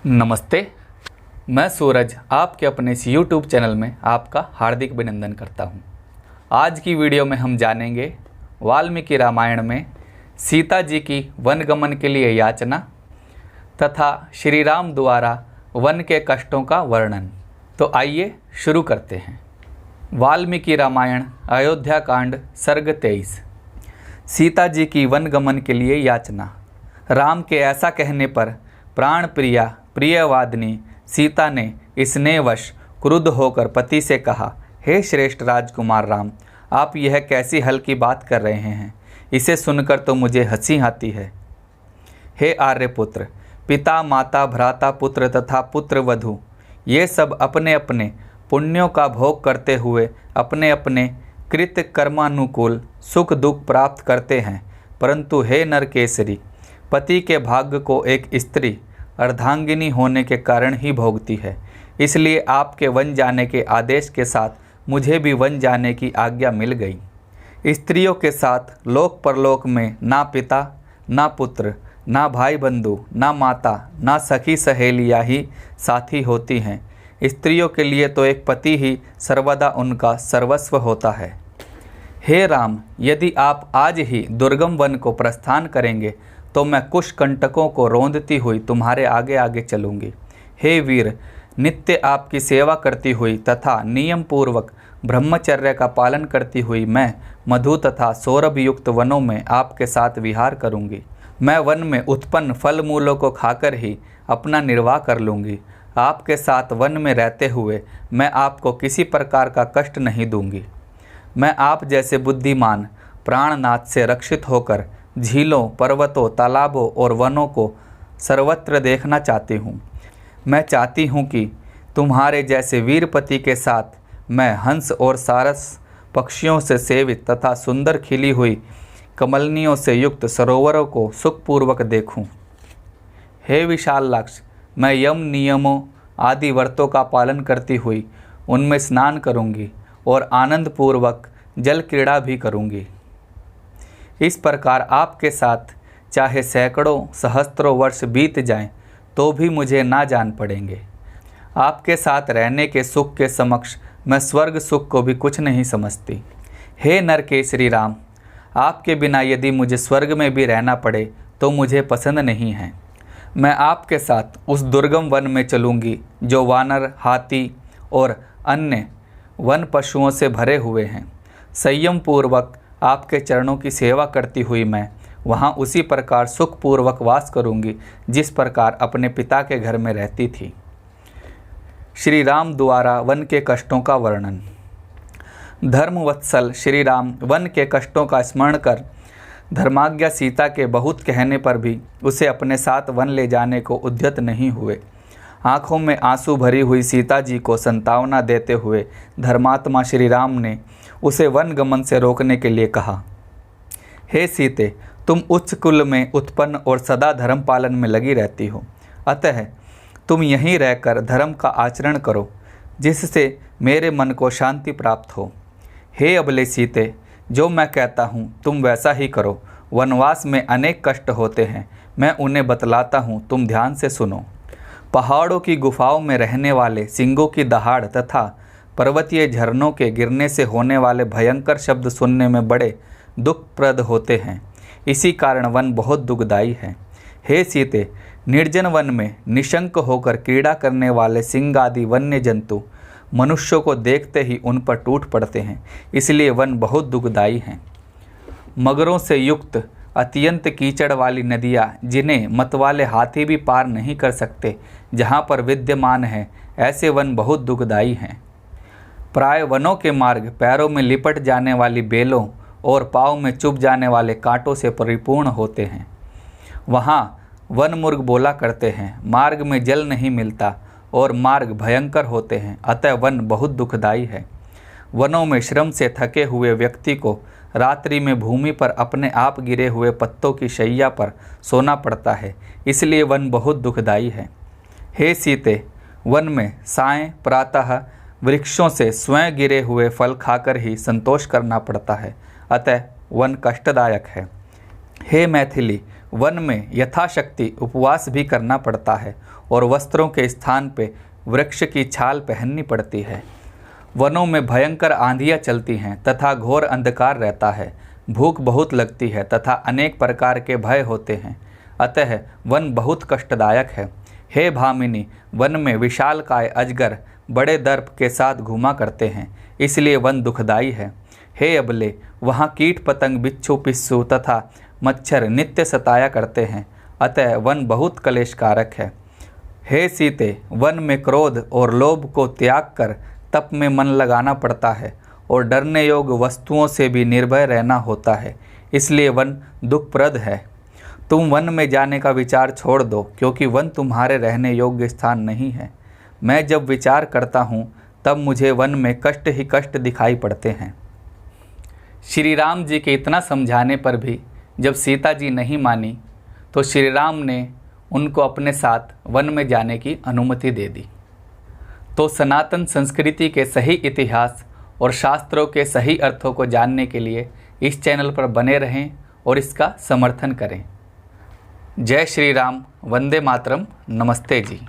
नमस्ते, मैं सूरज आपके अपने इस YouTube चैनल में आपका हार्दिक अभिनंदन करता हूं। आज की वीडियो में हम जानेंगे वाल्मीकि रामायण में सीता जी की वनगमन के लिए याचना तथा श्री राम द्वारा वन के कष्टों का वर्णन। तो आइए शुरू करते हैं। वाल्मीकि रामायण अयोध्या कांड सर्ग 23। सीता जी की वनगमन के लिए याचना। राम के ऐसा कहने पर प्राण प्रिया प्रियवादिनी सीता ने स्नेहवश क्रुद्ध होकर पति से कहा, हे श्रेष्ठ राजकुमार राम, आप यह कैसी हल्की बात कर रहे हैं? इसे सुनकर तो मुझे हंसी आती है। हे आर्यपुत्र, पिता माता भ्राता पुत्र तथा पुत्र वधू ये सब अपने अपने पुण्यों का भोग करते हुए अपने अपने कृत कर्मानुकूल सुख दुख प्राप्त करते हैं, परंतु हे नरकेसरी, पति के भाग्य को एक स्त्री अर्धांगिनी होने के कारण ही भोगती है। इसलिए आपके वन जाने के आदेश के साथ मुझे भी वन जाने की आज्ञा मिल गई। स्त्रियों के साथ लोक परलोक में ना पिता ना पुत्र ना भाई बंधु ना माता ना सखी सहेलियाँ ही साथी होती हैं। स्त्रियों के लिए तो एक पति ही सर्वदा उनका सर्वस्व होता है। हे राम, यदि आप आज ही दुर्गम वन को प्रस्थान करेंगे तो मैं कुश कंटकों को रौंदती हुई तुम्हारे आगे आगे चलूँगी। हे वीर, नित्य आपकी सेवा करती हुई तथा नियम पूर्वक ब्रह्मचर्य का पालन करती हुई मैं मधु तथा सौरभ युक्त वनों में आपके साथ विहार करूँगी। मैं वन में उत्पन्न फल मूलों को खाकर ही अपना निर्वाह कर लूँगी। आपके साथ वन में रहते हुए मैं आपको किसी प्रकार का कष्ट नहीं दूँगी। मैं आप जैसे बुद्धिमान प्राणनाथ से रक्षित होकर झीलों पर्वतों तालाबों और वनों को सर्वत्र देखना चाहती हूँ। मैं चाहती हूँ कि तुम्हारे जैसे वीरपति के साथ मैं हंस और सारस पक्षियों से सेवित तथा सुंदर खिली हुई कमलनियों से युक्त सरोवरों को सुखपूर्वक देखूँ। हे विशालाक्ष, मैं यम नियमों आदि व्रतों का पालन करती हुई उनमें स्नान करूँगी और आनंदपूर्वक जल क्रीड़ा भी करूँगी। इस प्रकार आपके साथ चाहे सैकड़ों सहस्त्रों वर्ष बीत जाएं तो भी मुझे ना जान पड़ेंगे। आपके साथ रहने के सुख के समक्ष मैं स्वर्ग सुख को भी कुछ नहीं समझती। हे नरकेसरी राम, आपके बिना यदि मुझे स्वर्ग में भी रहना पड़े तो मुझे पसंद नहीं है। मैं आपके साथ उस दुर्गम वन में चलूँगी जो वानर हाथी और अन्य वन पशुओं से भरे हुए हैं। संयम पूर्वक आपके चरणों की सेवा करती हुई मैं वहाँ उसी प्रकार सुखपूर्वक वास करूँगी जिस प्रकार अपने पिता के घर में रहती थी। श्री राम द्वारा वन के कष्टों का वर्णन। धर्मवत्सल श्री राम वन के कष्टों का स्मरण कर धर्माज्ञा सीता के बहुत कहने पर भी उसे अपने साथ वन ले जाने को उद्यत नहीं हुए। आँखों में आंसू भरी हुई सीता जी को संतावना देते हुए धर्मात्मा श्री राम ने उसे वन गमन से रोकने के लिए कहा, हे सीते, तुम उच्च कुल में उत्पन्न और सदा धर्म पालन में लगी रहती हो, अतः तुम यहीं रहकर धर्म का आचरण करो जिससे मेरे मन को शांति प्राप्त हो। हे अबले सीते, जो मैं कहता हूँ तुम वैसा ही करो। वनवास में अनेक कष्ट होते हैं, मैं उन्हें बतलाता हूँ, तुम ध्यान से सुनो। पहाड़ों की गुफाओं में रहने वाले सिंगों की दहाड़ तथा पर्वतीय झरनों के गिरने से होने वाले भयंकर शब्द सुनने में बड़े दुखप्रद होते हैं। इसी कारण वन बहुत दुखदायी है। हे सीते, निर्जन वन में निशंक होकर क्रीड़ा करने वाले सिंह आदि वन्य जंतु मनुष्यों को देखते ही उन पर टूट पड़ते हैं, इसलिए वन बहुत दुखदायी हैं। मगरों से युक्त अत्यंत कीचड़ वाली नदियाँ जिन्हें मतवाले हाथी भी पार नहीं कर सकते, जहाँ पर विद्यमान है, ऐसे वन बहुत दुखदायी हैं। प्राय वनों के मार्ग पैरों में लिपट जाने वाली बेलों और पाँव में चुभ जाने वाले कांटों से परिपूर्ण होते हैं। वहाँ वन मुर्ग बोला करते हैं, मार्ग में जल नहीं मिलता और मार्ग भयंकर होते हैं, अतः वन बहुत दुखदायी है। वनों में श्रम से थके हुए व्यक्ति को रात्रि में भूमि पर अपने आप गिरे हुए पत्तों की शैया पर सोना पड़ता है, इसलिए वन बहुत दुखदायी है। हे सीते, वन में सायं प्रातः वृक्षों से स्वयं गिरे हुए फल खाकर ही संतोष करना पड़ता है, अतः वन कष्टदायक है। हे मैथिली, वन में यथाशक्ति उपवास भी करना पड़ता है और वस्त्रों के स्थान पे वृक्ष की छाल पहननी पड़ती है। वनों में भयंकर आंधियाँ चलती हैं तथा घोर अंधकार रहता है। भूख बहुत लगती है तथा अनेक प्रकार के भय होते हैं, अतः वन बहुत कष्टदायक है। हे भामिनी, वन में विशालकाय अजगर बड़े दर्प के साथ घूमा करते हैं, इसलिए वन दुखदाई है। हे अबले, वहाँ कीट पतंग, बिच्छू, पिस्सू तथा मच्छर नित्य सताया करते हैं, अतः वन बहुत कलेशकारक है। हे सीते, वन में क्रोध और लोभ को त्याग कर तप में मन लगाना पड़ता है और डरने योग्य वस्तुओं से भी निर्भय रहना होता है, इसलिए वन दुखप्रद है। तुम वन में जाने का विचार छोड़ दो, क्योंकि वन तुम्हारे रहने योग्य स्थान नहीं है। मैं जब विचार करता हूँ तब मुझे वन में कष्ट ही कष्ट दिखाई पड़ते हैं। श्री राम जी के इतना समझाने पर भी जब सीता जी नहीं मानी तो श्री राम ने उनको अपने साथ वन में जाने की अनुमति दे दी। तो सनातन संस्कृति के सही इतिहास और शास्त्रों के सही अर्थों को जानने के लिए इस चैनल पर बने रहें और इसका समर्थन करें। जय श्री राम, वंदे मातरम, नमस्ते जी।